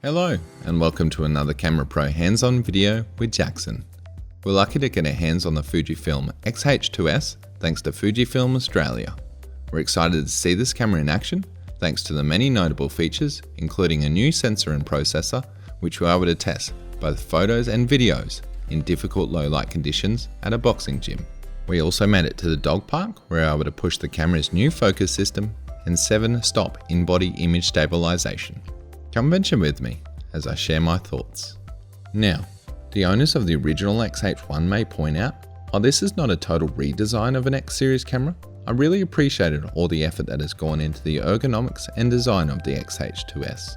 Hello and welcome to another CameraPro hands-on video with Jackson. We're lucky to get our hands on the Fujifilm X-H2S thanks to Fujifilm Australia. We're excited to see this camera in action thanks to the many notable features, including a new sensor and processor which we're able to test both photos and videos in difficult low light conditions at a boxing gym. We also made it to the dog park where we're able to push the camera's new focus system and 7-stop in-body image stabilization. Come venture with me as I share my thoughts. Now, the owners of the original X-H1 may point out, while this is not a total redesign of an X series camera, I really appreciated all the effort that has gone into the ergonomics and design of the X-H2S.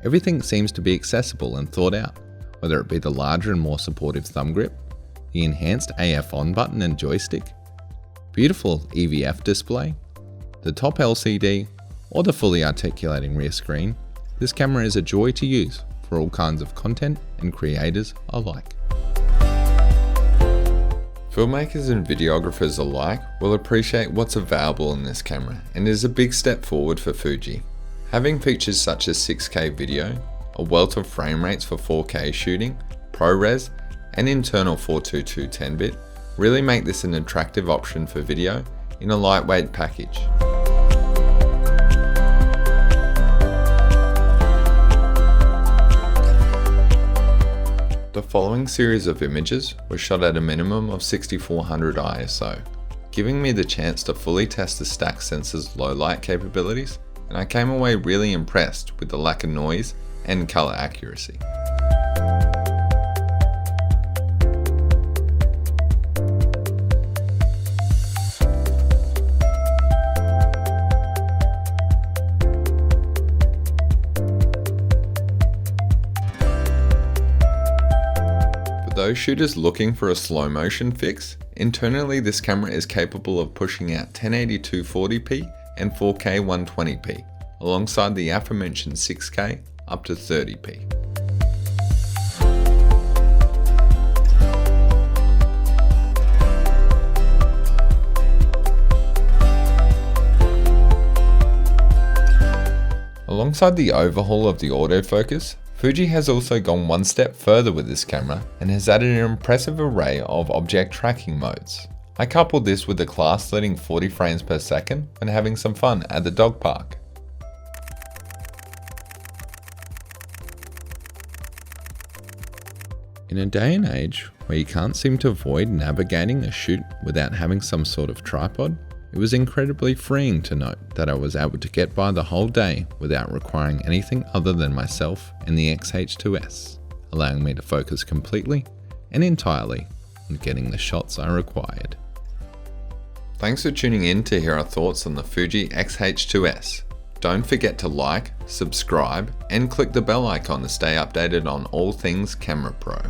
Everything seems to be accessible and thought out, whether it be the larger and more supportive thumb grip, the enhanced AF on button and joystick, beautiful EVF display, the top LCD, or the fully articulating rear screen. This camera is a joy to use for all kinds of content and creators alike. Filmmakers and videographers alike will appreciate what's available in this camera and is a big step forward for Fuji. Having features such as 6K video, a wealth of frame rates for 4K shooting, ProRes, and internal 422 10-bit really make this an attractive option for video in a lightweight package. The following series of images were shot at a minimum of 6400 ISO, giving me the chance to fully test the Stax sensor's low light capabilities, and I came away really impressed with the lack of noise and color accuracy. Those shooters looking for a slow motion fix, internally this camera is capable of pushing out 1080 240p and 4K 120p, alongside the aforementioned 6K up to 30p. Alongside the overhaul of the autofocus, Fuji has also gone one step further with this camera and has added an impressive array of object tracking modes. I coupled this with the class-leading 40 frames per second when having some fun at the dog park. In a day and age where you can't seem to avoid navigating a shoot without having some sort of tripod, it was incredibly freeing to note that I was able to get by the whole day without requiring anything other than myself and the X-H2S, allowing me to focus completely and entirely on getting the shots I required. Thanks for tuning in to hear our thoughts on the Fuji X-H2S. Don't forget to like, subscribe, and click the bell icon to stay updated on all things CameraPro.